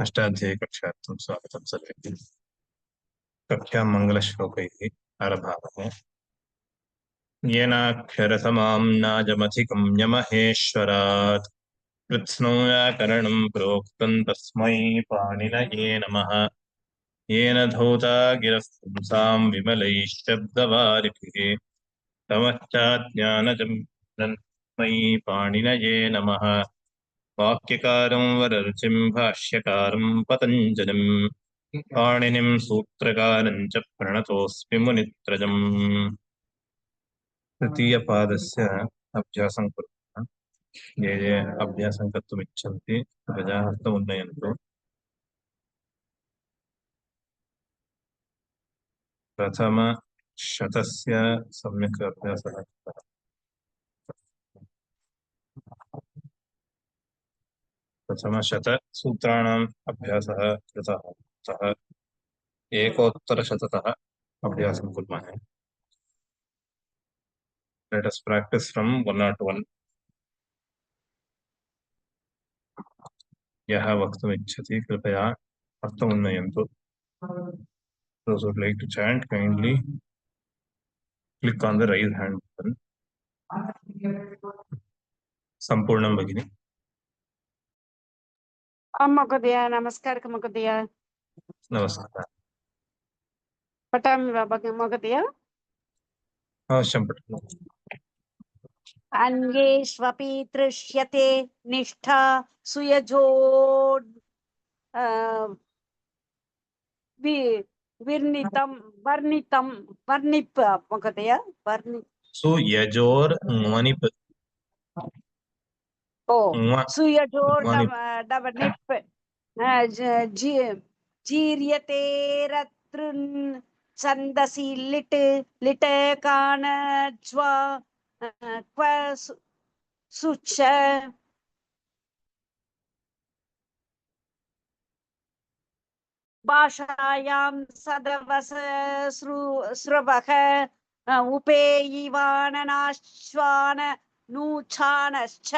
अष्टाध्यायी कक्षार्थं स्वागतं सर्वेभ्यः। कक्षां मङ्गलश्लोकैः आरभामहे। येनाक्षरसमां नाजमधिकं यमहेश्वरात् कृत्स्नो व्याकरणं प्रोक्तं तस्मै पाणिनये नमः। येन धौता गिरः पुंसां विमलैः शब्दवारिभिः तमश्चाज्ञानजं तस्मै पाणिनये नमः। वाक्यकारं वररुचिं भाष्यकारं पतञ्जलिम् पाणिनिं सूत्रकारं च प्रणतोऽस्मि मुनित्रयम्। तृतीयपादस्य अभ्यासं कुर्मः। ये अभ्यासं कर्तुम् इच्छन्ति कृपया हस्तम् उन्नयन्तु। प्रथमशतस्य सम्यक् अभ्यासः कृतः। प्रथमशतसूत्राणाम् अभ्यासः कृतः। अतः एकोत्तरशततः अभ्यासं कुर्मः। Let us practice from 101. यः वक्तुम् इच्छति कृपया हस्तम् उन्नयन्तु। Those who would like to chant, kindly click on the raise hand button. सम्पूर्णं भगिनी। महोदय नमस्कारः महोदय। नमस्कारः। पठामि वा महोदय? अवश्यं पठतु। अन्येष्वपि दृश्यते निष्ठा सुयजो विर्णितं वर्णितं वर्णिप महोदय वर्णि सुयजोर् सुयजोर्डवनिप् जीर्यतेरतृन् छन्दसि लिट् लिटकान ज्वा क्व सुच भाषायां सदवस स्रवः उपेयिवाननाश्वान नूछानश्च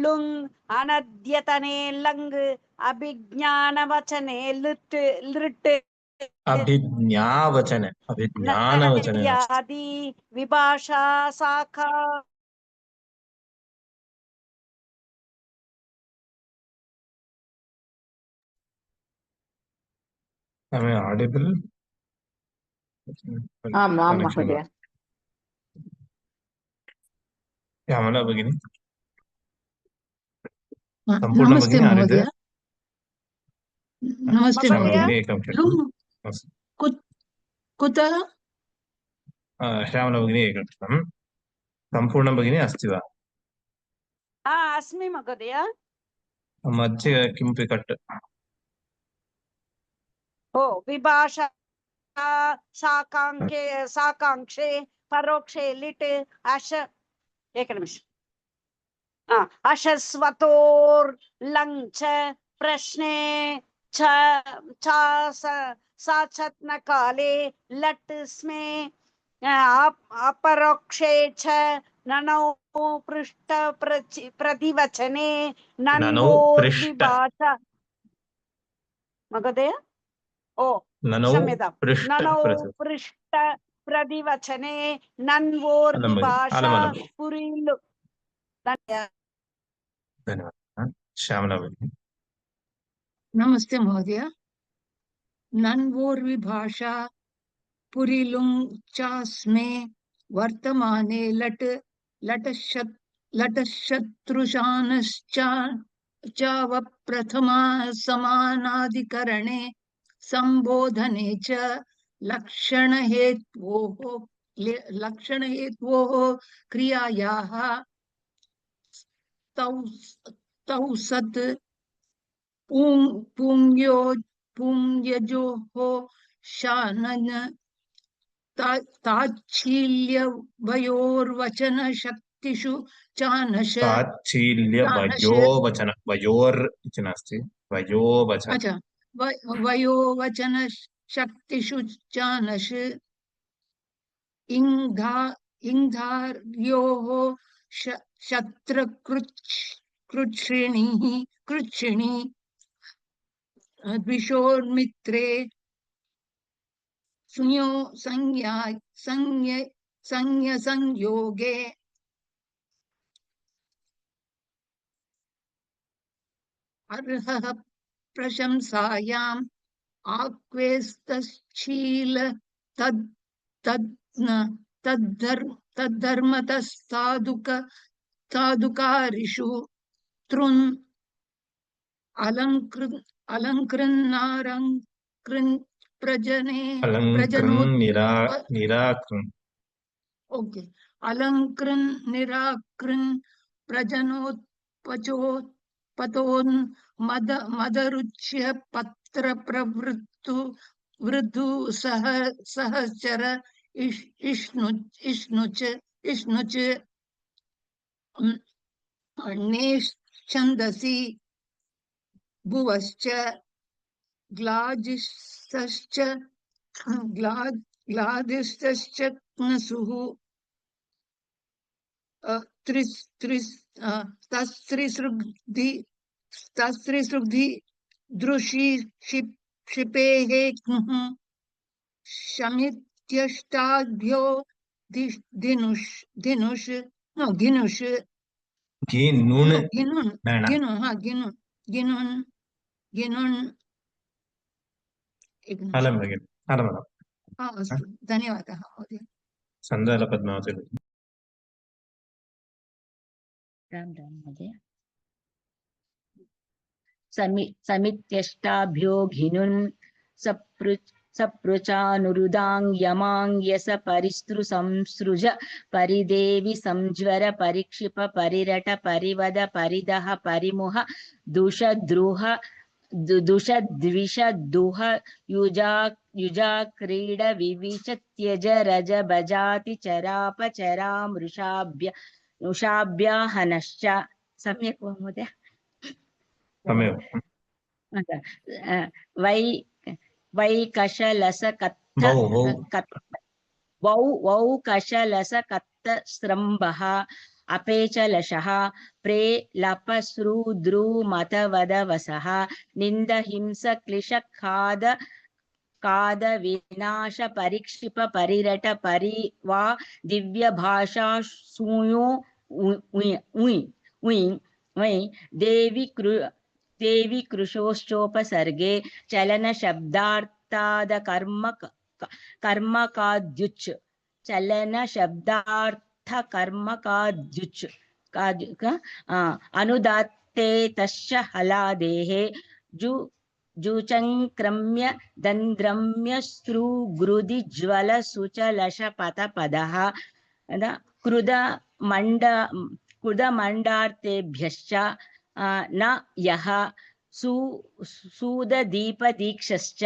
लुङ् अनद्यतने लङ् अभिज्ञानवचने लृट् लृट् अभिज्ञानवचने यादि विभाषा शाखा Am I audible? महोदय। श्यामला भगिनी नमस्ते महोदय। नमस्ते महोदय। कुतः? श्यामला भगिनी एकनिमिषम्। सम्पूर्णं भगिनी अस्ति वा? अस्मि महोदय। मध्ये किमपि कट् विभाषा साकाङ्के साकाङ्क्षे परोक्षे लिट् अशस्वतोर्लङ् च प्रश्ने च साचत्नकाले लट् स्मे अपरोक्षे च ननौ पृष्ठ प्रतिवचने नन्वोर्विभाषा महोदय क्षम्यतां ननौ पृष्ठ प्रतिवचने नन्वोर्विभाषा पुरीलु। धन्यवादः। श्यामला भगिनी नमस्ते महोदय। नन्वोर्विभाषा पुरीलुङ् चास्मे वर्तमाने लट् लटशत्रुशानश्च प्रथमा समानाधिकरणे संबोधने च लक्षणहेत्वोः क्रियायाः तौ सत् पुंयजोः शानन ताच्छील्यवयोर्वचन शक्तिषु चानश ताच्छील्यवयोवचन वयोर् इति नास्ति वयोवचन वयोवचन शक्तिषु चानश इंधार्योः शत्रकृच्छ्रिणी द्विषोर्मित्रे सुयो संयोगे अर्हः प्रशंसायाम् आक्वेस्तशील तद् तद्धर्मतस्तादुकारिषु तृन् अलङ्कृन्नारङ्कृन् ओके अलङ्कृन् निराकृन् प्रजनोत्पचोत्पतोन् मदरुच्य पत्र प्रवृत्तु वृद्धु सहचर इष्णुच नेश्छन्दसि भुवश्च ग्लादिश्च नसुः तस्त्रिसृग्धि दृशि क्षिपेः शमित्यष्टाभ्यो धिनुष अस्तु धन्यवादः महोदय संधाल पद्मावती राम राम महोदय समित्यष्टाभ्यो घिनुन् सपृचानुरुदाङ्यमाङ्यस परिस्तृ संसृज परिदेवि संज्वर परिक्षिप परिरट परिवद परिदह परिमुह दुषद्रुह दुषद्विष दुह युजा क्रीड विविच त्यज रज भजाति चरापचरामृषाभ्याहनश्च सम्यक् वा महोदय वै कशलस वौ कशलस कत्त स्रम्भः अपेचलशः प्रे लपस्रुद्रुमतवदवसः निन्दहिंस क्लिश खाद विनाश परिक्षिप परिरट परिवा दिव्य भाषा सूयो देवी कृशोश्चोपसर्गे चलन शब्दार्थाद कर्मकाद्युच् चलन शब्दार्थ कर्मकाद्युच् अनुदात्ते तस्य हलादेः जुचङ्क्रम्य दन्द्रम्य स्रुगृदि ज्वल सुचलश पदः कृदमण्डार्तेभ्यश्च न यः सूददीपदीक्षश्च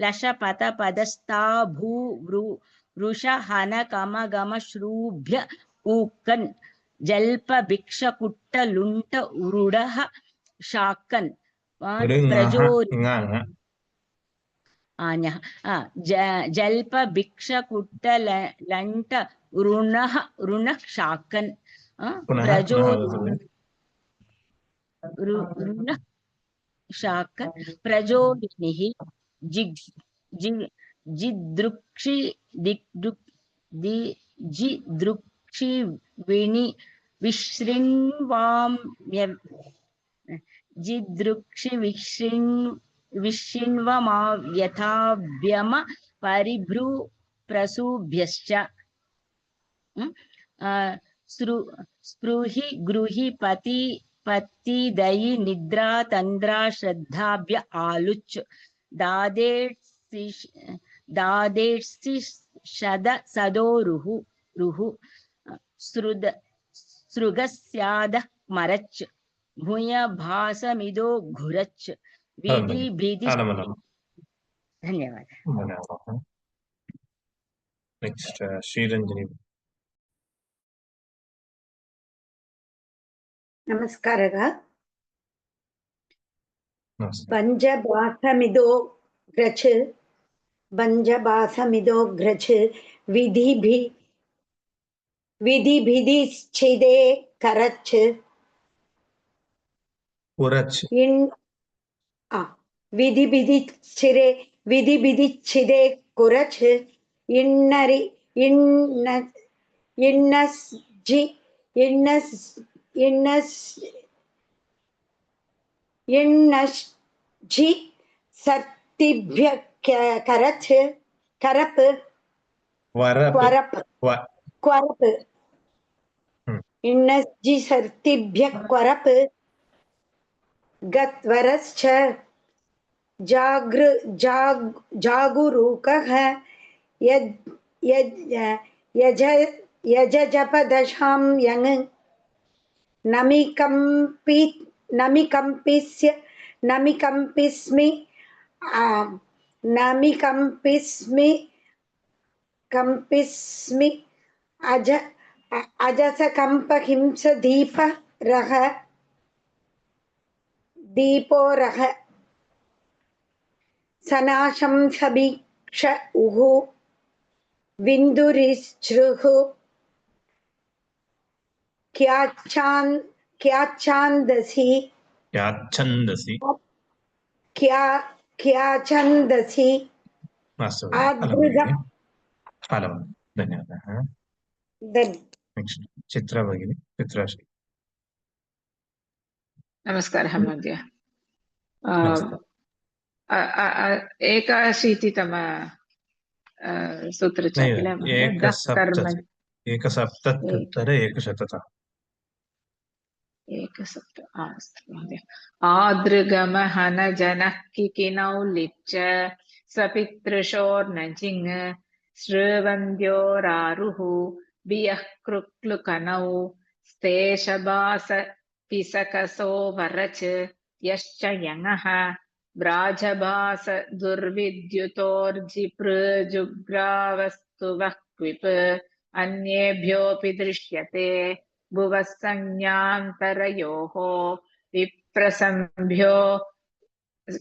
लशपतपदस्ताभूवृषहनकमगमश्रूभ्य ऊकन् जल्पभिक्षकुट्टलुण्ट उरुडः शाकन् जल्पभिक्षकुट्टलण्ट ऋणः शाकन् शाकन् प्रजोदिनिः जिदृक्षि विश्रिन्वमाव्यथाभ्यम परिभ्रू प्रसूभ्यश्च स्पृहि गृहि पतिदयि निद्रा तन्द्रा श्रद्धाभ्य आलुच् दादेर्सि शद सदोरुः सृगस्यादः मरच् भूय भासमिदो घुरच् विधि धन्यवाद नेक्स्ट श्रीरंजनी नमस्कारः पञ्चभासमिदो घ्रच विधिभिदिच्छिदे करच् विधिविधिच्छिदे कुरच इन्नरि इन्न इन्नस्जि इन्नस् इन्नस् इन्नस्जि सर्तिभ्य करच करप क्वरप क्वरप इन्नस्जि सर्तिभ्य क्वरप गत्वरश्च जागुरूकः यजजपदशां यङ् नमिकम्पिस्मि अजसकम्पहिंस दीपो रः सनाशं सभीक्ष उहु विन्दुरिसृः क्याच्छन्दसि धन्यवादः। चित्रा भगिनी चित्राश्री नमस्कारः महोदय। 81तम सूत्र च किल एकसप्तत्युत्तर एकशततः 17 अस्तु महोदय। आदृगमहनजनः किकिनौ लिप्च स्वपितृशोर्नजिङ् श्रुवन्द्योरारुः बियः कृक्लुकनौ स्तेशबास पिसकसो वरच यश्च यङः ब्राजभास दुर्विद्युतोर्जिपृजुग्रावस्तुवः क्विप् अन्येभ्योऽपि दृश्यते भुवः संज्ञान्तरयोः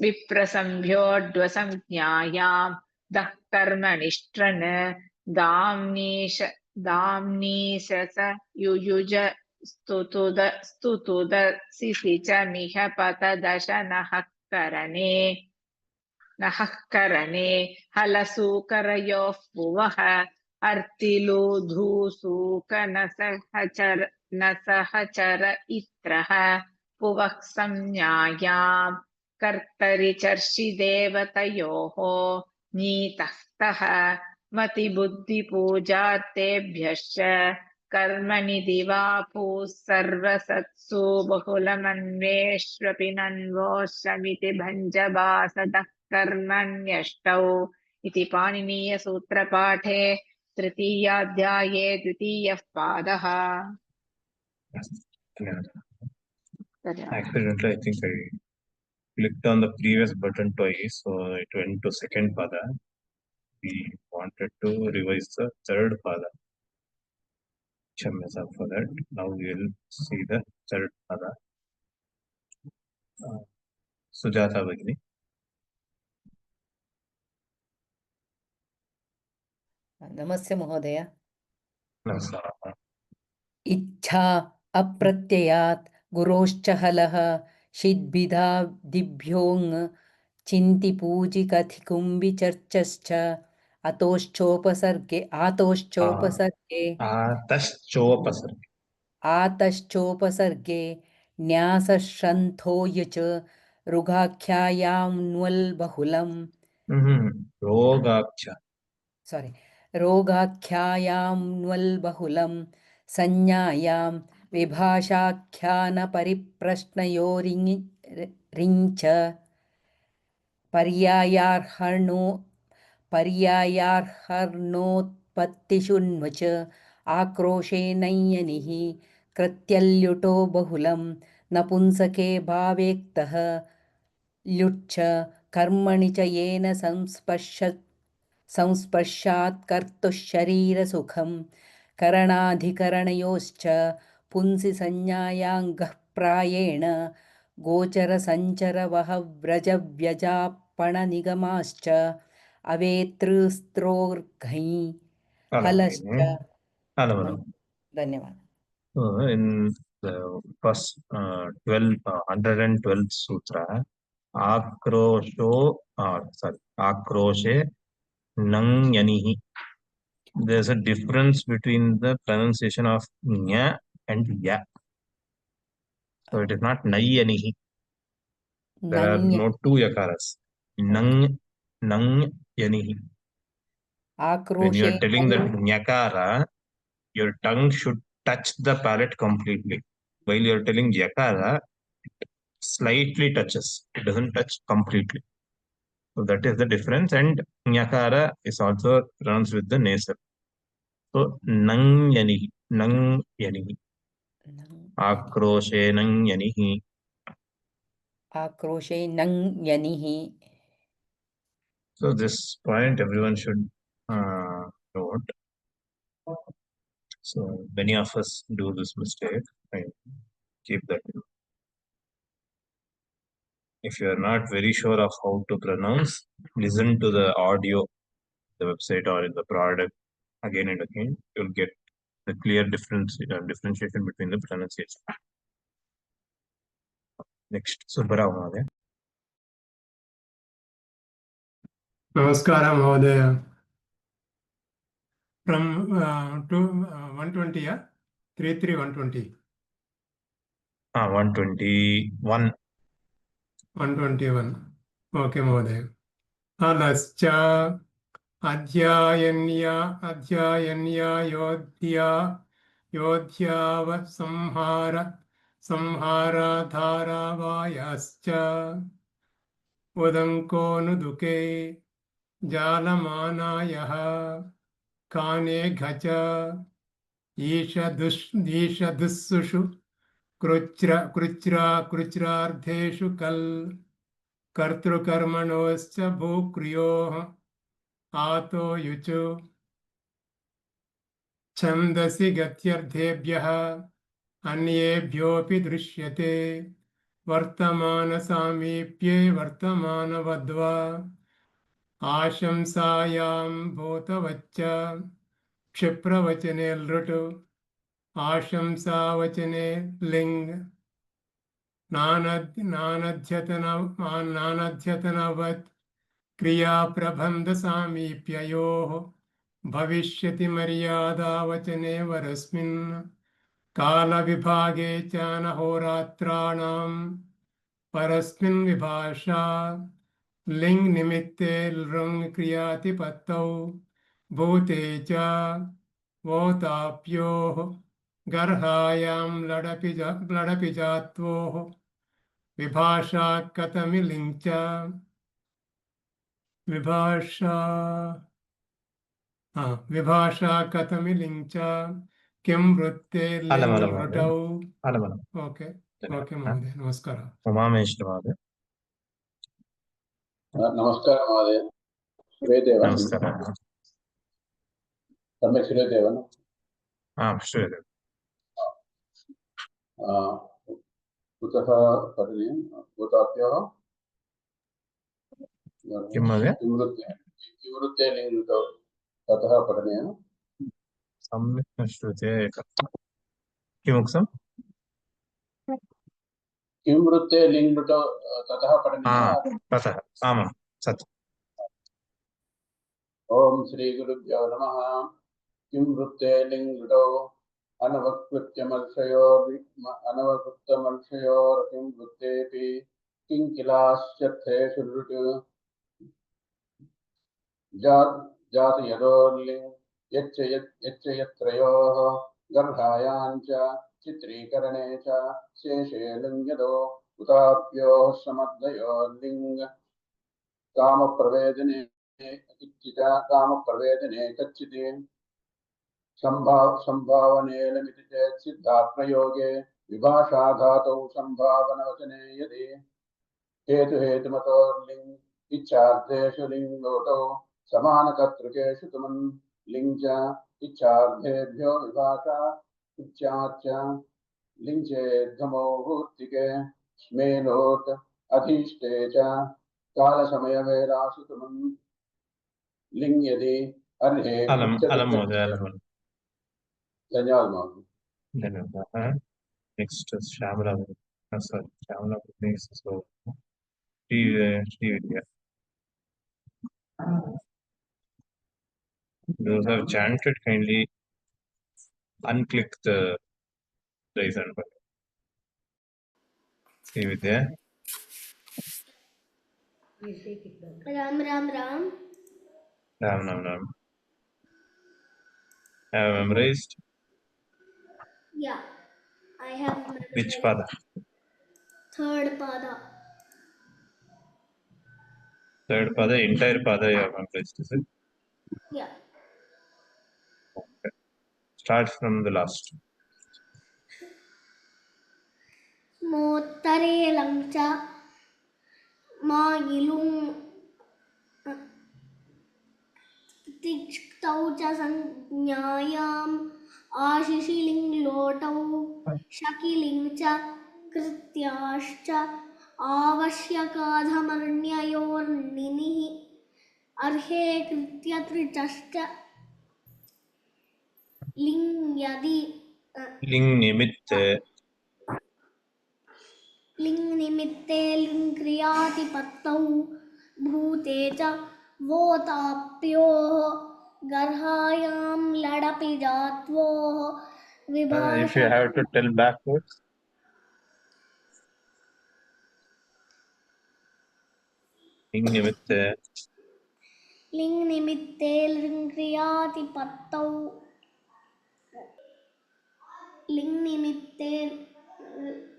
विप्रसंभ्योऽड्वसंज्ञायां दः कर्मणिष्ट्रन् दाम्नीशस युयुज स्तुतुद सिसिच मिह पतदश नः करणे हलसूकरयोः भुवः अर्तिलूधूसूकनसहचर इत्रः पुवः संज्ञायां कर्तरि चर्षिदेवतयोः नीतस्तः मतिबुद्धिपूजार्तेभ्यश्च कर्मणि दिवापुः सर्वसत्सु बहुलमन्वेष्वपि नन्वोऽशमिति भञ्जभासदः कर्मण्यष्टौ इति पाणिनीयसूत्रपाठे तृतीयाध्याये द्वितीयः पादः। Accidentally, I think I clicked on the previous button twice, so it went to second pada. We wanted to revise the third pada. Kshamya for that. Now we will see the third pada. Sujata Bhagini. नमस्ते महोदय। नमस्कारः। इच्छा अप्रत्ययात् गुरोश्च हलः षिद्भिधा दिभ्योऽङ् चिन्तिपूजिकथिकुम्भि चर्चश्च आतश्चोपसर्गे न्यासश्रन्थो युच रोगाख्यायाम्न्वल्बहुलम् रोगाख्यायाम्न्वल्बहुलं संज्ञायां विभाषाख्यानपरिप्रश्नयोरिञ्च पर्यायार्हणोत्पत्तिषुन्वच आक्रोशेनैयनिः कृत्यल्युटो बहुलं नपुंसके भावेक्तः ल्युच्च कर्मणि च येन संस्पर्शात् कर्तुशरीरसुखं करणाधिकरणयोश्च पुंसि संज्ञायाङ्गः प्रायेण गोचरसञ्चरवहव्रजव्यजापणनिगमाश्च अवेतृस्त्रोर्घञ हलश्च। धन्यवाद। In the first 112th sutra, Akrosho, sorry, Akroshe Nangyanihi. There's a difference between the pronunciation of nya and ya. So it is not Nayanihi. There are Nang, no two yakaras. Nangyanihi. When you are Akroshe telling that Nang, nyakara, your tongue should touch the palate completely. While you are telling yakara, it slightly touches. It doesn't touch completely. So that is the difference. And nyakara is also pronounced with the nasal. So nangyanihi, nangyanihi, akroshe nangyanihi. Akroshe Nang Yanihi. So this point everyone should note. So many of us do this mistake. And keep that in mind. If you are not very sure of how to pronounce, listen to the audio, the website or in the product again and again. You'll get the clear differentiation between the pronunciation. Next, Subbarao Mahodaya. Namaskaram Mahodaya. From 120, yeah? 120. 121. 121. Okay, Mahodaya. Alascha Adhyayanya Yodhyavat Samhara Dharavayascha Udanko Nuduke Jalamanayaha Kane Ghacha Ishadussushu Kruchrardheshu Kal Kartrukarmanoscha Bhukriyoh Ato Yuchu Chandasi Gatyardhebhyaha Anyebhyopi Drishyate Vartamana Samipye Vartamana Vadva Ashamsayam Bhotavaccha Kshipravachane Lrutu Ashamsavachane Ling Nanadhyatanavat Kriya Prabandha Samipyayoh Bhavishyati Maryada Vachane Varasmin Kala Vibhage Chana Horatranam Parasmin Vibhasha Ling Nimitte Lrung Kriyati Pattau Bhute Cha Votapyoh Garhayam Ladapi Jatvoh Vibhasha Katami Lingcha Vibhasha Katami Lingcha Kim Rutte Ling Rutau. Okay. Okay, Mahodaya. Namaskara. Umameshwara. नमस्कार महोदय श्रूयते वा Namaskara. सम्यक् श्रूयते वा श्रूयते. कुतः पठनीयं भूताभ्यः किं महोदय? किवृत्ते लिङ्गृतौ ततः पठनीयं सम्यक् न श्रूयते. किमुक्तम्? किवृत्ते लिङ्गृतौ ततः पठनीयं ततः आमां सत्यम्. ॐ श्रीगुरुभ्यो नमः किवृत्ते लिङ्गृतौ अनवकृत्तमर्षयोर्किंवृत्तेऽपि किङ्किलाश्चर्थेषु लृट् जातयदोर्लिङ् यच्च यत्रयोः गर्भायाञ्च चित्रीकरणे च शेषे लिङ्गदो उताप्योः समर्थयोर्लिङ्ग कामप्रवेदने कच्चित् संभावनेलमिति चेत् सिद्धाप्रयोगे विभाषा धातौ संभावनवचने यदि हेतुहेतुमतोर्लिङ् इच्छार्थेषु लिङ्गोटौ समानकर्तृकेषु तुमन् लिङ् च इच्छार्थेभ्यो विभाषा इच्छाच्च लिङ्चेद्धमो भूत्तिके स्मेनोत् अधीष्टे च कालसमयवेलासु तुमन् लिङ् यदि अर्हे धन्यवादः. Next is Shyamala. Sorry, Shyamala. Srividya. Those who have chanted, kindly unclick the raise hand button. Srividya. Ram Ram Ram. Ram. Have memorized? Yeah, I have memorized. Which pada? Third pada. Third pada, entire pada you have memorized, is it? Yeah. Okay. Start from the last. Mottare langcha magilung tiktau cha sanjnayam ashishiling lotau shakiling cha krityascha आवश्यकाधमर्ण्ययोर्निनिः अर्हे कृत्यत्रिचश्च लिङ् यदि लिङ् निमित्ते लिङ्निमित्ते लिङ्क्रियातिपत्तौ भूते च वोताप्योः गर्हायां लडपि जात्वोः if you have to tell backwards. लिङ्निमित्ते लिङ्निमित्ते लिङ्निमित्ते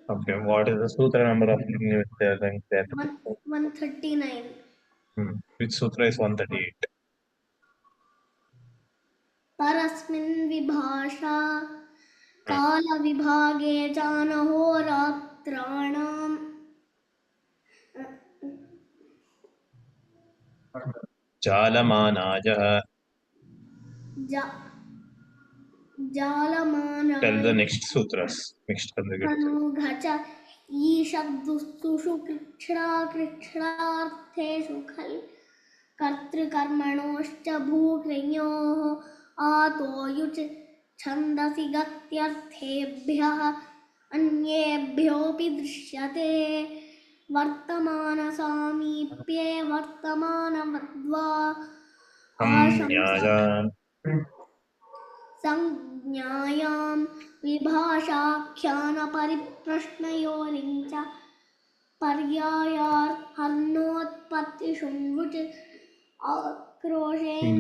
Okay, what is the sutra number of लिङ्निमित्ते? 139. Which sutra is 138? परस्मिन् विभाषा कालविभागे जानहोरात्राणाम् जालमानाजः. जालमानाय Tell the next sutras. Next तनुघच ईषद्दुस्तुषु कृच्छ्रार्थेषु खल् कर्तृकर्मणोश्च भूकृञोः आतो युच् छन्दसि गत्यर्थेभ्यः अन्येभ्योऽपि दृश्यते वर्तमानसामीप्ये वर्तमानवद्वा संज्ञायां विभाषाख्यानपरिप्रश्नयोरिञ्च पर्यायार्थनोत्पत्तिषुण्वुच् आक्रोशेण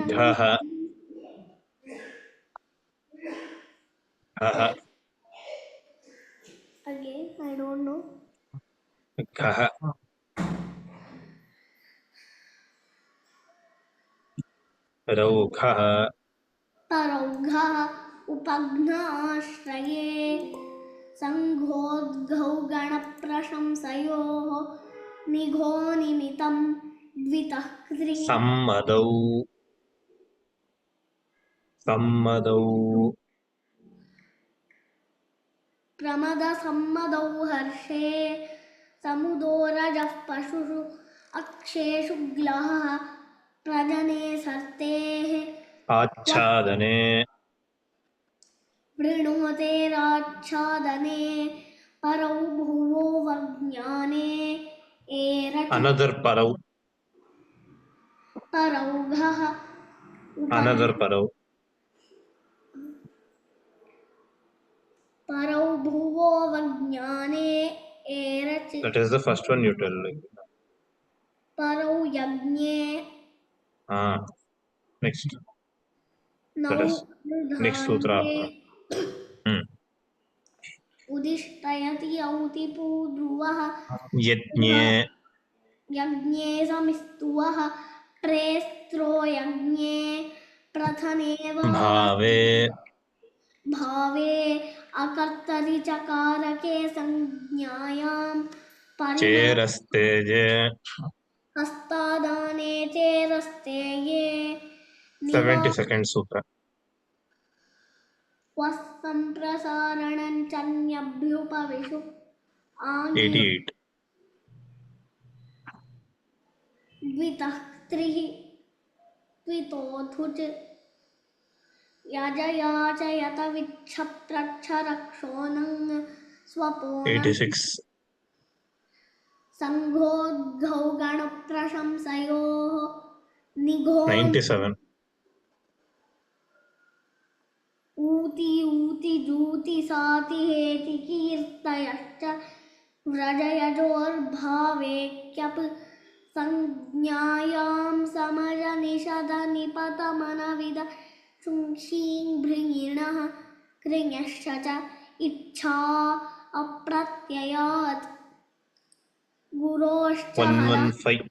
Again, I don't know. रौघः तरौघः उपघ्नाश्रये संघोद्घौ गणप्रशंसयोः निघो निमितं द्वितः क्रिः सम्मदौ प्रमदसम्मदौ हर्षे समुदो रजः पशुषु अक्षेषु ग्लहः प्रजने सर्तेः आच्छादने वृणोतेराच्छादने परौ भुवो वज्ञाने another parau परौघः another parau परौ भुवो वज्ञाने Erach that is the first one you tell परौ यज्ञे next नौ next sutra उदिष्टयति औतिपु ध्रुवः यज्ञे समिस्तुवः प्रेस्त्रो यज्ञे प्रथमेव भावे अकर्तरि चकारके संज्ञायां चेरस्तेजे हस्तादाने चेरस्तेये 72nd sutra वस्संप्रसारणं चन्यभ्युपविशु 88 द्वितः त्रिः त्वितोऽथुच यजयाचयत विच्छप्रच्छरक्षोणं स्वपो 86 संघोद्घौ गणप्रशंसयोः निघो 97. ऊति ऊति जूति साति हेति कीर्तयश्च व्रजयजोर्भावेक्यप् संज्ञायां समजनिषद निपतमनविद शुंशीं भृङ्गिणः कृञश्च च इच्छा अप्रत्ययात् गुरोश्च 115.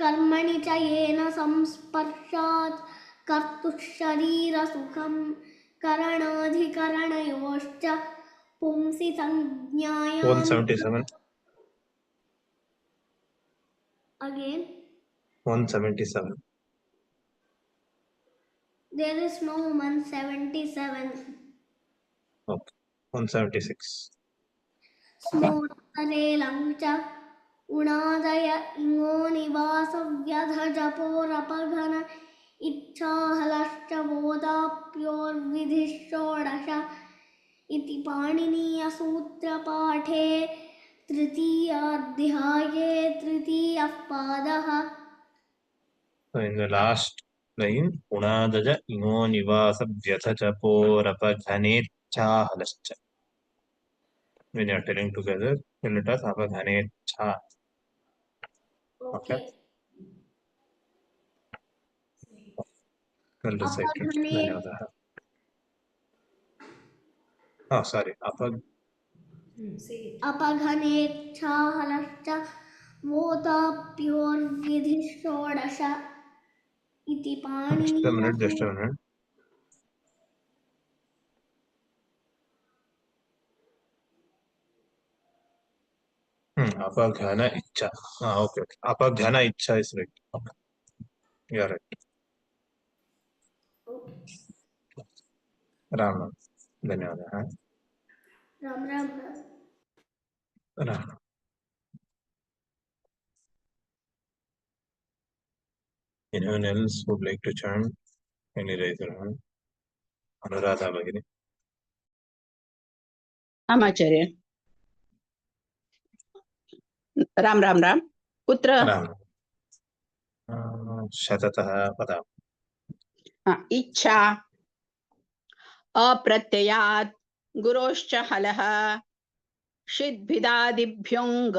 कर्मणि च येन संस्पर्शात् कर्तुः शरीरसुखं करणाधिकरणयोश्च पुंसि संज्ञायां 177. again 177. there is no 177. Okay. 176. स्मोत्तरे लङ्च उणादय इङो निवासव्यधजपोरपघन इच्छाहलश्च बोधाप्योर्विधिः षोडश इति पाणिनीयसूत्रपाठे तृतीयाध्याये तृतीयः पादः. So in the last line, Unadaja Imo Nivasa Vyathachaporapaghanechchahalascha. When you are telling together, let us have a Ghanecha. Okay. Well recited. Dhanyawadaha. Oh, sorry. अपघनेच्छाहलश्च वोताप्योर्विधिः षोडश इति पाणिनीय. Just a minute. Apaghana Icha. Okay. Apaghana Icha is right. Okay. You are right. Ram. Dhanyawadaha. Ram Ram. Ram. Anyone else would like to chant? Any raise your hand? Anuradha Bagini. आचार्य. राम राम राम. कुत्र? राम. शततः पदा. इच्छा अप्रत्ययात् गुरोश्च हलः षिद्भिदादिभ्योऽङ्ग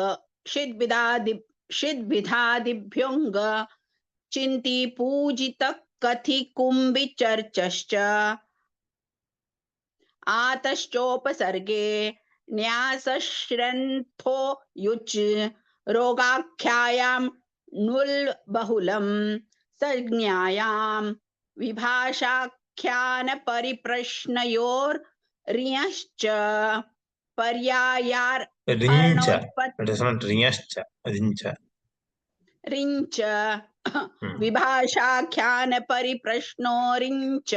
चिन्ति पूजित कथि कुम्भि चर्चश्च आतश्चोपसर्गे न्यासश्रन्थो युच् रोगाख्यायां नुल् बहुलं संज्ञायां विभाषाख्यान परिप्रश्नयोर रियश्च पर्यायार Rincha. It is not Rinyascha. Rincha. रिंच विभाषाख्यान परिप्रश्नो रिंच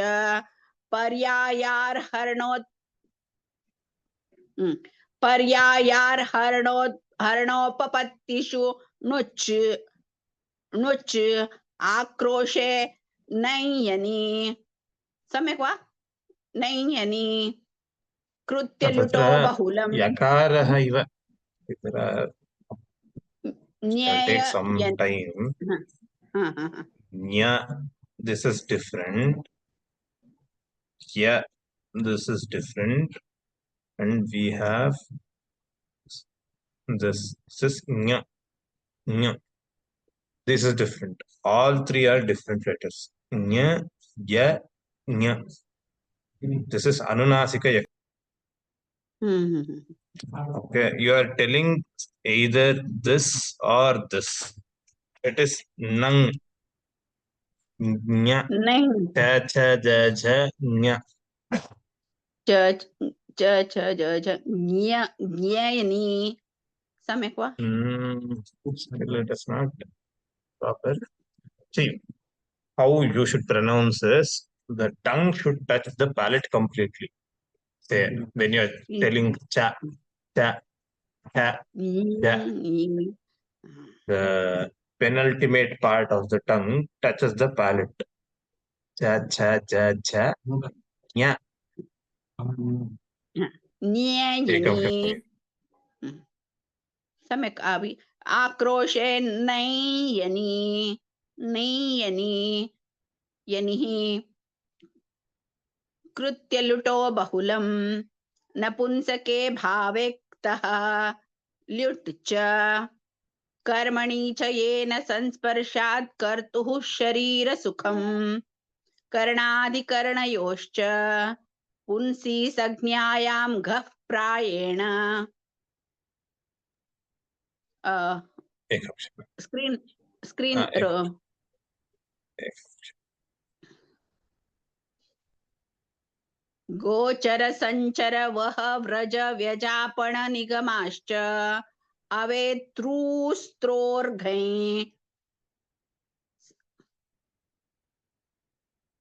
हरणोपपत्तिषु नुच् नुच् आक्रोशे नय्यनि. सम्यक् वा? नय्यनि कृत्यलुटो बहुलं. Yakarah iva. Take some time. Nya, this is different. Yeah, this is different. And we have this. This is nya. Nya. This is different. All three are different letters. Nya, ya, nya. This is Anunasika Yak. Okay, you are telling either this or this. It is nang. Nya. Cha cha ja ja nya. Cha cha cha ja ja nya nyayani. सम्यक् वा? It is not proper. See, how you should pronounce this. The tongue should touch the palate completely. Say, when you are telling cha, cha, cha, ja, the penultimate part of the tongue touches the palate. Cha, cha, ja, ja, nya. न्ययनी सम्यक् आक्रोशे नयनी नयनी यनिः कृत्यलुटो बहुलं नपुंसके भावे क्तः ल्युट् च कर्मणि च येन संस्पर्शात् कर्तुः शरीरसुखं कर्णाधिकरणयोश्च पुंसि संज्ञायां घः प्रायेण screen गोचर संचर वह व्रज व्यजापण निगमाश्च अवेत्रूस्त्रोर्घै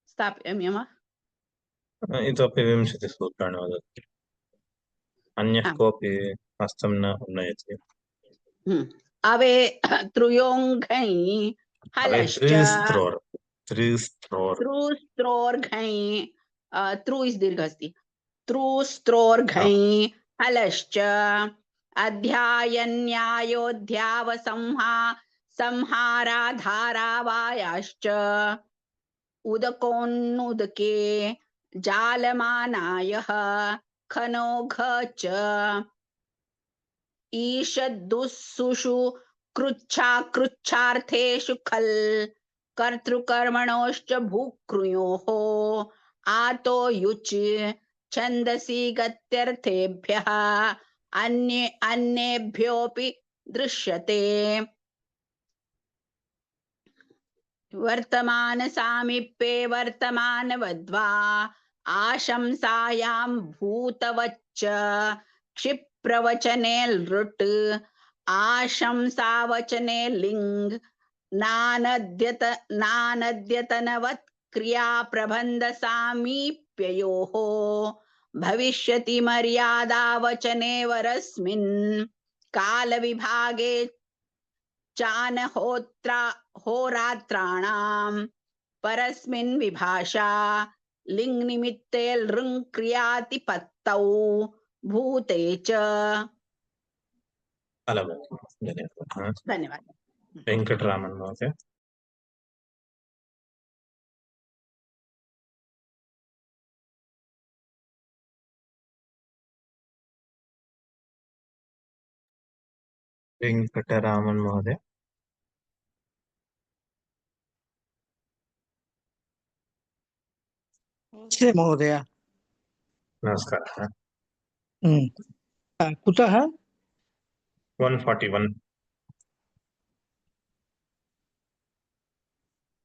स्थाप्यामि वा इतोपि 20 सूत्राणि वदति अन्यः कोऽपि हस्तं न उन्नयति अवे त्रुयोङ्घै हलश्च त्रूस्त्रोर्घै त्रू इस् दीर्घ अस्ति त्रूस्त्रोर्घै हलश्च संहाराधारावायाश्च उदकोन्नुदके जालमानायः खनोघ च ईषदुस्सुषु कृच्छार्थेषु खल् कर्तृकर्मणोश्च भूकृयोः आतो युच् छन्दसि गत्यर्थेभ्यः अन्येभ्योऽपि दृश्यते वर्तमान सामीप्ये वर्तमानवद्वा आशंसायां भूतवच्च क्षिप्रवचने लृट् आशंसावचने लिङ् नानद्यतनवत् क्रिया प्रबन्ध सामीप्ययोः भविष्यति मर्यादावचने वरस्मिन् कालविभागे होरात्राणां परस्मिन् विभाषा लिङ् निमित्ते लृङ् क्रियातिपत्तौ भूते च धन्यवाद वेंकटरामन महोदय वेंकटरामन महोदय नमस्ते महोदय नमस्कारः कुतः 141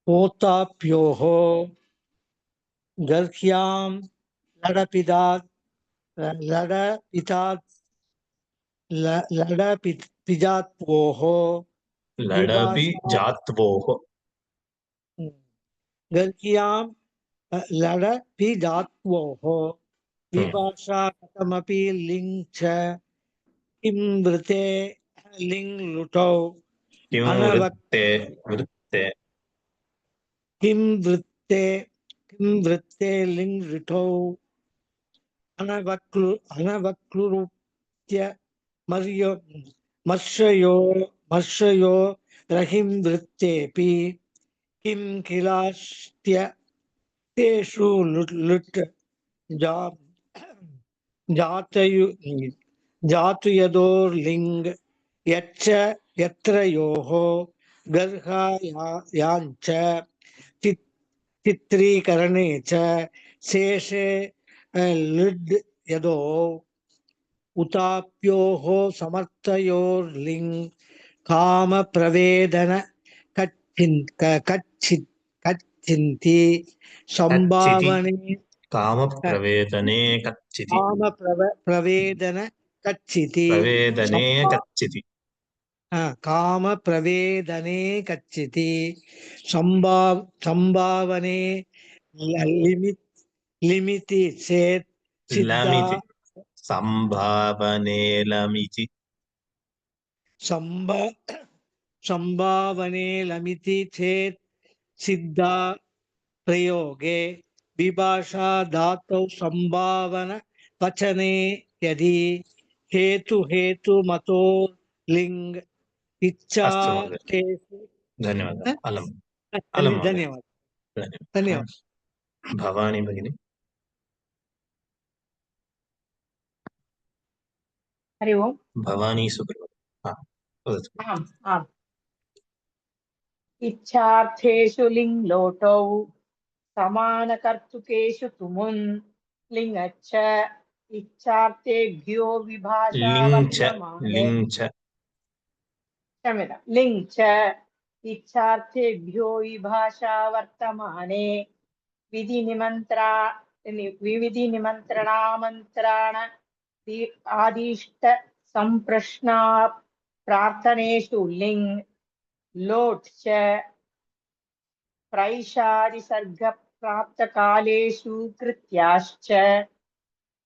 पोताप्योः गर्ह्यां लडपिजात्वोः गर्ह्यां लडपिजात्वोः विभाषा कथमपि लिङ् च किं वृते लिङ् लुटौ किं वृत्ते लिङ् लुटौ अनवक्लृत्य मर्षयो रहिं वृत्तेऽपि किं किलास्त्य तेषु लुट् जातुयदोर्लिङ् यच्च यत्रयोः गर्हायाञ्च चित्रीकरणे च शेषे लुड् यदो उताप्योः समर्थयोर्लिङ् कामप्रवेदन कच्चिन्ति संभावने कामप्रवेदने कच्चिति कामप्रवेदन कच्चिति संभावने लिमिति चेत् संभावने लमिति चेत् सिद्धा प्रयोगे विभाषा धातौ संभावना वचने यदि हेतु हेतु मतो लिंग इच्छा धन्यवादः अलम् धन्यवाद भवानी भगिनी हरि ओम् भवानी सुब्रह्मण्यम् आम् आम् इच्छार्थेषु लिङ् लोटौ समानकर्तृकेषु तुमुन् लिङ्गच्छ इच्छार्थेभ्यो विभाषा वर्तमाने क्षम्यतां लिङ् च इच्छार्थेभ्यो विभाषा वर्तमाने विधिनिमन्त्रणामन्त्राण आदिष्ट सम्प्रश्ना प्रार्थनेषु लिङ् लोट् च प्रैषादिसर्गप्राप्तकालेषु कृत्याश्च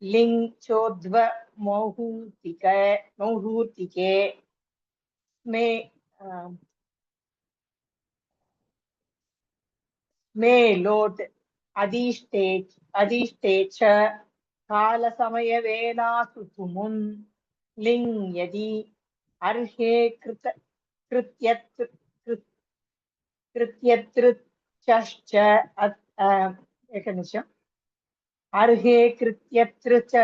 लिङ् चोद्व मौहूर्तिके स्मे लोट् अदिष्टे च कालसमयवेलासु तुमुन् लिङ् यदि अर्हे कृत्यतृश्च एकनिमिषम् अर्हे कृत्यतृश्च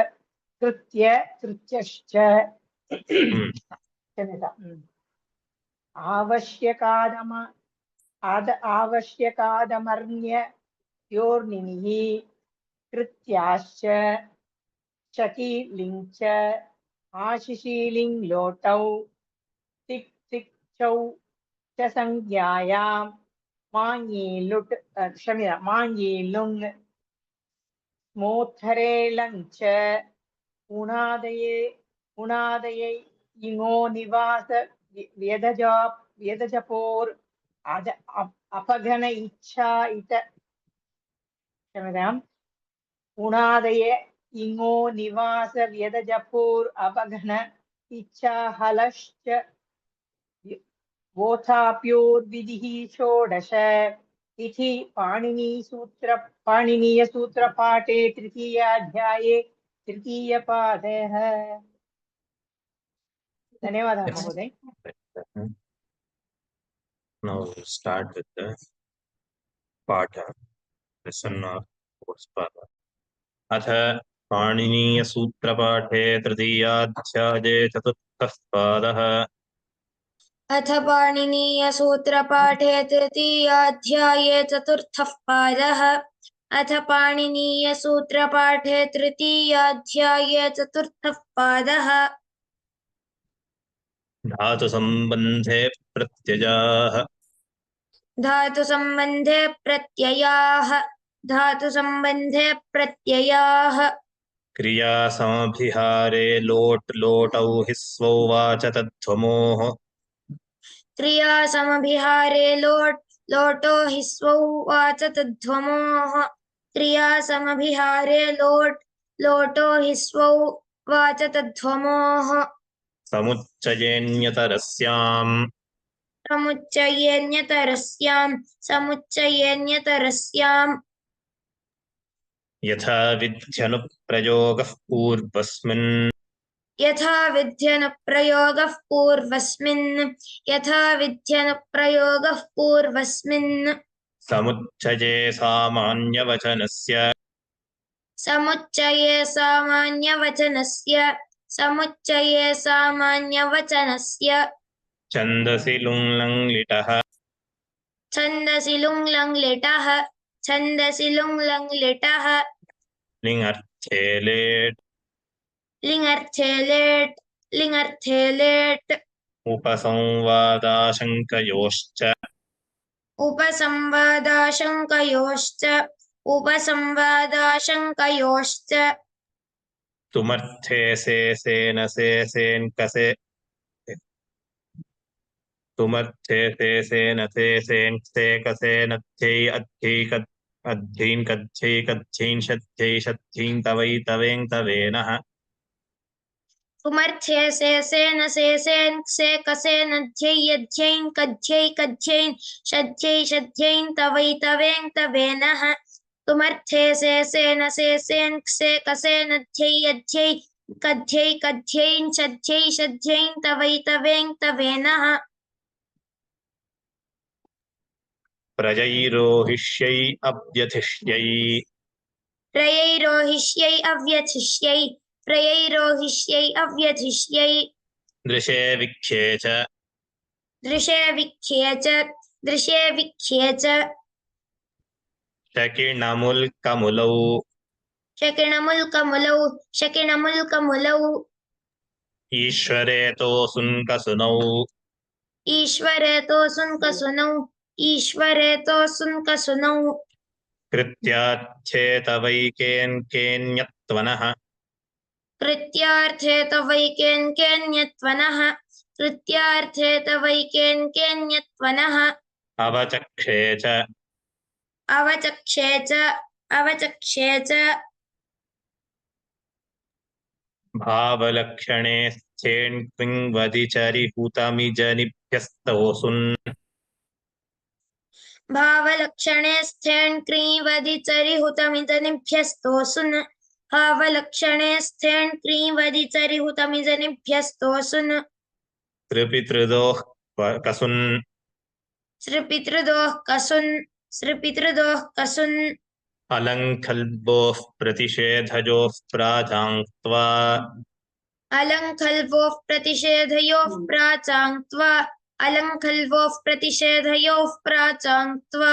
आवश्यकादमर्ण्ययोर्निः कृत्याश्च शकी लिङ् च आशिषी लिङ् लोटौ तिक् तिक्षौ च संज्ञायां माङी लुङ् स्मोत्थरे लञ्च उणादये इङो निवास व्यदजपोर् अपघन इच्छा इत क्षम्यताम् उणादय इङो निवास व्यदजपोर् अपघन इच्छा हलश्च वोथाप्योर्विधिः षोडश इति पाणिनीयसूत्रपाठे तृतीयाध्याये तृतीयपादः। धन्यवादः महोदय। Now start with the पाठ lesson of Puspara. अथ पाणिनीयसूत्रपाठे तृतीयाध्याये चतुर्थः पादः। अथ पाणिनीयसूत्रपाठे तृतीयाध्याये चतुर्थः पादः। अथ पाणिनीयसूत्रपाठे तृतीयाध्याये चतुर्थः पादः। धातुसम्बन्धे प्रत्ययाः। धातुसम्बन्धे प्रत्ययाः। धातुसम्बन्धे प्रत्ययाः। क्रियासमभिहारे लोट् लोटौ हिस्वौ वाच तद्धमोः। क्रियासमभिहारे लोट् लोटो हिस्वौ वाच तद्धमोः। क्रियासमभिहारे लोट् लोटो हिस्वौ वाच तद्धमोः। समुच्चयेऽन्यतरस्याम्। समुच्चयेऽन्यतरस्याम् यथा विध्यनुप्रयोगः पूर्वस्मिन्। यथा विध्यनुप्रयोगः पूर्वस्मिन्। यथा विध्यनुप्रयोगः पूर्वस्मिन्। समुच्चये सामान्यवचनस्य। समुच्चये सामान्यवचनस्य। समुच्चये सामान्यवचनस्य। छन्दसि लुङ् लङ् लिटः। छन्दसि लुङ् लङ् लिटः। छन्दसि लुङ् लङ् लिटः। लिङर्थे लेट्। लिङर्थे लेट्। लिङर्थे लेट्। उपसंवादाशङ्कयोश्च। उपसंवादाशङ्कयोश्च। उपसंवादाशङ्कयोश्च। तुमर्थे से सेन से सेन् कसे। तुमर्थे से सेन से सेन् से कसे नथ्यै अध्यै अद्धीन् कथ्यै कथ्यैन् शथ्यै शथ्यीन् तवै तवेन् तवेनः। तुमर्थे से सेन से सेन् से कसे नथ्यै अध्यैन् कथ्यै कथ्यैन् शथ्यै शथ्यैन् तवै तवेन् तवेनः। तुमर्थे सेन सेन क्षे कसेन ध्यै यध्यै कध्यै कध्यैं छध्यै शध्यैं तवै तवें तवेनः प्रजैरोहिष्यै अव्यथिष्यै प्रयैरोहिष्यै अव्यथिष्यै प्रयैरोहिष्यै अव्यथिष्यै दृशे विख्ये च दृशे विख्ये च दृशे विख्ये च शकिनमुल्कमुलौ शकिनमुल्कमुलौ ईश्वरेतो सुन्कसुनौ ईश्वरेतो सुन्कसुनौ कृत्याच्छे तवैकेन्केन्यत्वनः कृत्यार्थे तवैकेन्केन्यत्वनः कृत्यार्थे तवैकेन्केन्यत्वनः अवचक्षे च अवचक्षे च भावलक्षणे स्थेन्क्विङ्वधिचरिहुतमिजनिभ्यस्तोऽसुन् भावलक्षणे स्थेन् क्रीवदिचरिहुतमिजनिभ्यस्तोऽसुन् भावलक्षणे स्थेन् क्रीवदिचरिहुतमिजनिभ्यस्तोऽसुन् त्रिपितृदोः कसुन् श्रीपितृदोः कसुन् अलङ्खल्बोः प्रतिषेधयोः प्राजाङ्क्त्वा अलङ्खल्वोः प्रतिषेधयोः प्राचाङ्क्त्वा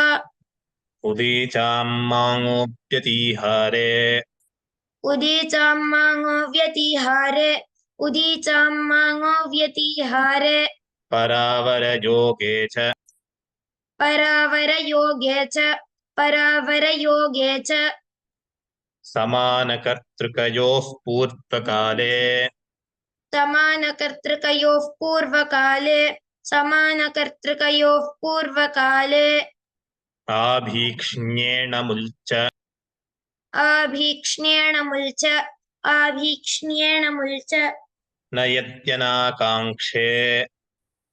उदीचाम्माङोऽप्यतिहारे उदीचां व्यतिहारे परावरयोगे च समानकर्तृकयोः पूर्वकाले आभीक्ष्ण्येण मुल्च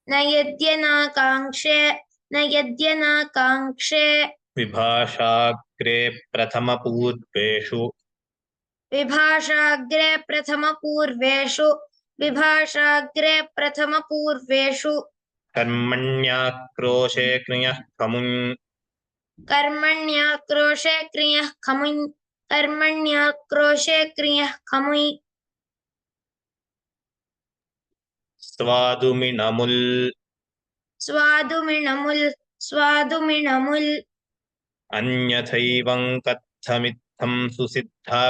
न यद्यनाकाङ्क्षे न यद्यनाकाङ्क्षे विभाषाग्रे प्रथमपूर्वेषु कर्मण्याक्रोशे क्रियः खमुन् कर्मण्याक्रोशे क्रियः खमुञ् स्वादुमिणमुल् अन्यथैवं कथमित्थं सुसिद्धा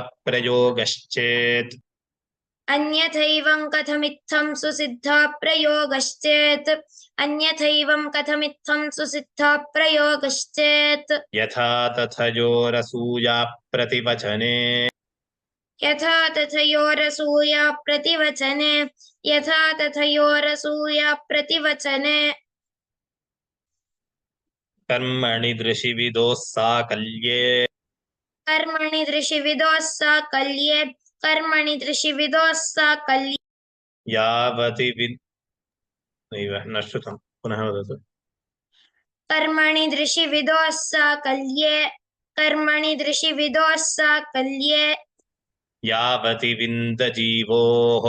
प्रयोगश्चेत् अन्यथैवं कथमित्थं सुसिद्धा प्रयोगश्चेत् यथा तथयोरसूया प्रतिवचने कर्मणि दृशिविदोः साकल्ये यावति नैव न श्रुतं पुनः वदतु कर्मणि दृशिविदोः साकल्ये यावति विन्दजीवोः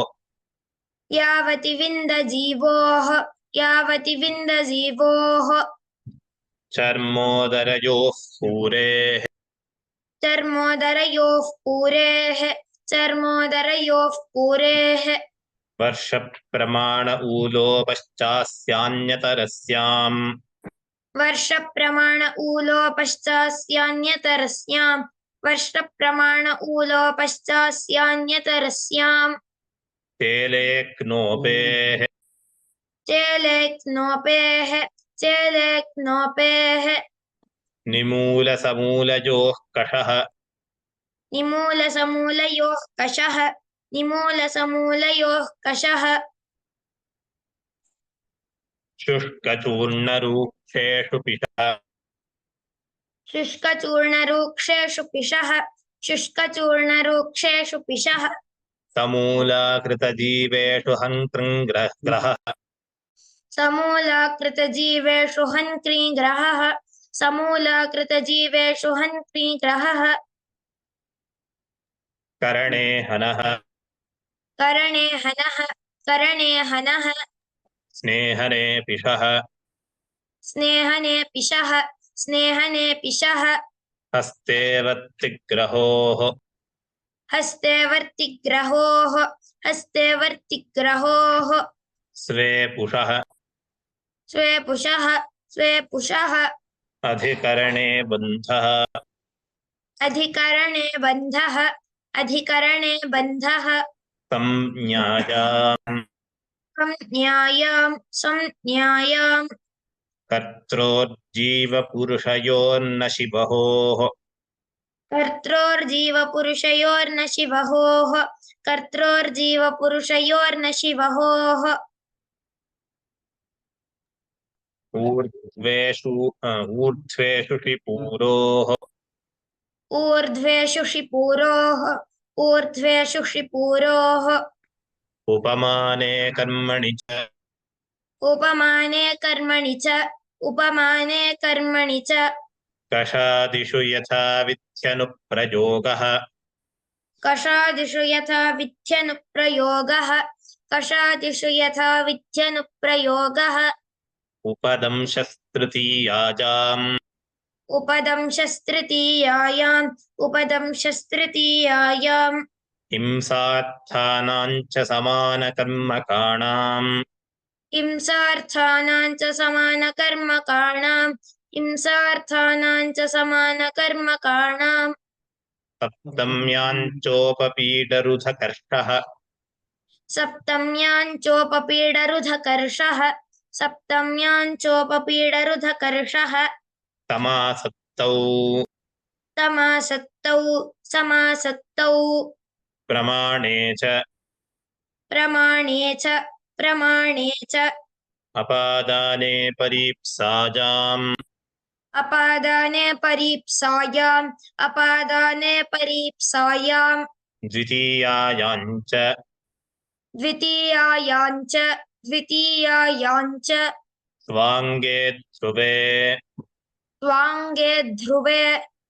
चर्मोदरयोः पूरेः वर्षप्रमाण ऊलोपश्चास्यान्यतरस्याम् चेलेक्नोपेः निमूलसमूलयोः कषः शुष्कचूर्णरूक्षेषु पिशः समूलाकृतजीवेषु हन्कृङ्ग्रहः समूलाकृतजीवेषु हन्ति ग्रहः करणे हनः करणे हनः करणे हनः स्नेहने पिशः स्नेहने पिशः स्नेहने पिशः हस्ते वर्तिग्रहोः हस्ते वर्तिग्रहोः हस्ते वर्तिग्रहोः स्वे पुषः स्वे पुषः स्वे पुषः अधिकरणे बन्धः अधिकरणे बन्धः अधिकरणे बन्धः संज्ञायाम् संज्ञायाम् कर्त्रोर्जीवपुरुषयोर्नशिबहोः कर्त्रोर्जीवपुरुषयोर्नशिबहोः कर्त्रोर्जीवपुरुषयोर्नशिबहोः ऊर्ध्वेषु शिपूरोः ऊर्ध्वेषु शिपूरोः ऊर्ध्वेषु शिपूरोः उपमाने कर्मणि च उपमाने कर्मणि च उपमाने कर्मणि च कषादिषु यथा विध्यनुप्रयोगः कषादिषु यथा विध्यनुप्रयोगः कषादिषु यथा विध्यनुप्रयोगः उपदंशस्तृतीयाजाम् उपदंशस्तृतीयायाम् हिंसार्थानां च समानकर्मकाणाम् हिंसार्थानां च समानकर्मकाणाम् हिंसार्थानां च समानकर्मकाणाम् सप्तम्याञ्चोपपीडरुधकर्षः सप्तम्याञ्चोपपीडरुधकर्षः सप्तम्याञ्चोपपीडरुधकर्षः तमासक्तौ तमासक्तौ समासक्तौ प्रमाणे च प्रमाणे च अपादाने परीप्सायाम् अपादाने परीप्सायाम् द्वितीयायाञ्च द्वितीयायाञ्च स्वाङ्गे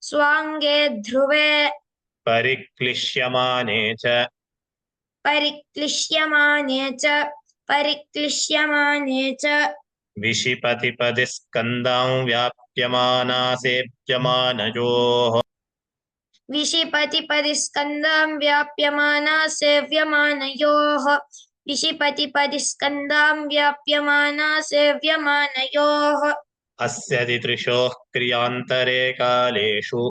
स्वाङ्गे ध्रुवे परिक्लिश्यमाने च विशिपतिपदि स्कन्दां व्याप्यमाना सेव्यमानयोः विशिपतिपदि स्कन्दां व्याप्यमाना सेव्यमानयोः विशिपतिपदि स्कन्दां व्याप्यमाना सेव्यमानयोः अस्य तितृशोः क्रियान्तरे कालेषु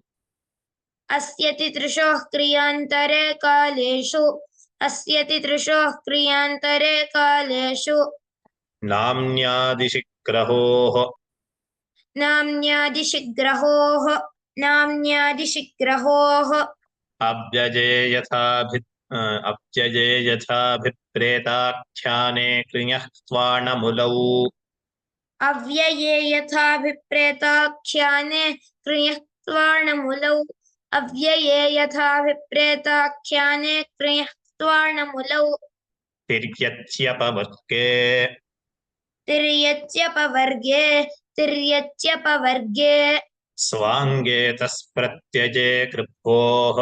अस्य तितृशोः क्रियान्तरे कालेषु नाम्न्यादिशिग्रहोः अव्यजे यथाभिप्रेताख्याने क्रियः स्वाणमुलौ अव्यये यथाभिप्रेताख्याने क्रियः स्वाणमुलौ अव्यये यथाभिप्रेताख्याने क्रियः स्वाणमुलौ तिर्यच्यपवर्गे स्वाङ्गे तस्प्रत्यये कृभ्वोः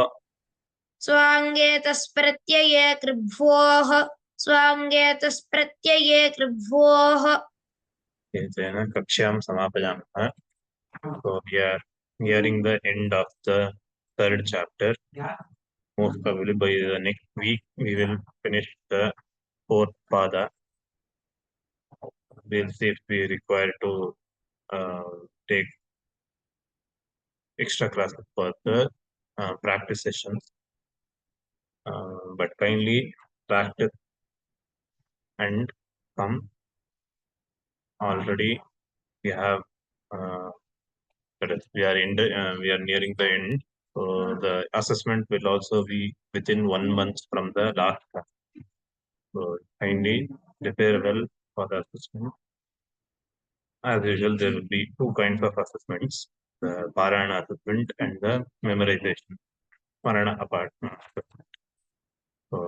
एतेन कक्ष्यां समापयामः. So we are nearing the end of the third chapter. Most probably by the next week we will finish the fourth pada. We'll see if we require to take extra classes for the practice sessions. But kindly practice and come. Already we have we are nearing the end. So the assessment will also be within 1 month from the last class. So kindly prepare well for the assessment. As usual, there will be 2 kinds of assessments: the Parayana assessment and the memorization Parayana assessment. So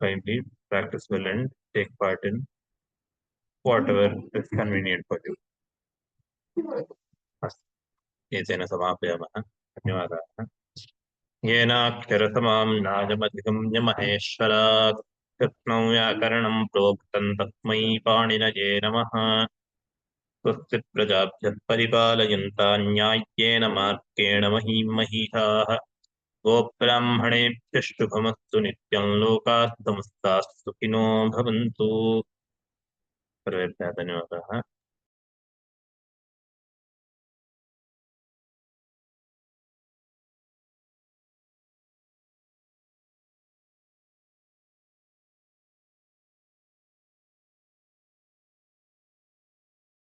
kindly practice well and take part in whatever is convenient for you. एतेन समापयामः। धन्यवादाः। येनाक्षरसमां नागमधिगम्य महेश्वरात् कृत्स्नं व्याकरणं प्रोक्तं तस्मै पाणिनये नमः। स्वस्ति प्रजाभ्यः परिपालयन्तां न्याय्येन मार्गेण महीं महीषाः। गोब्राह्मणेभ्यः शुभमस्तु नित्यं। लोकाः समस्ताः सुखिनो भवन्तु। सर्वेभ्यः धन्यवादाः।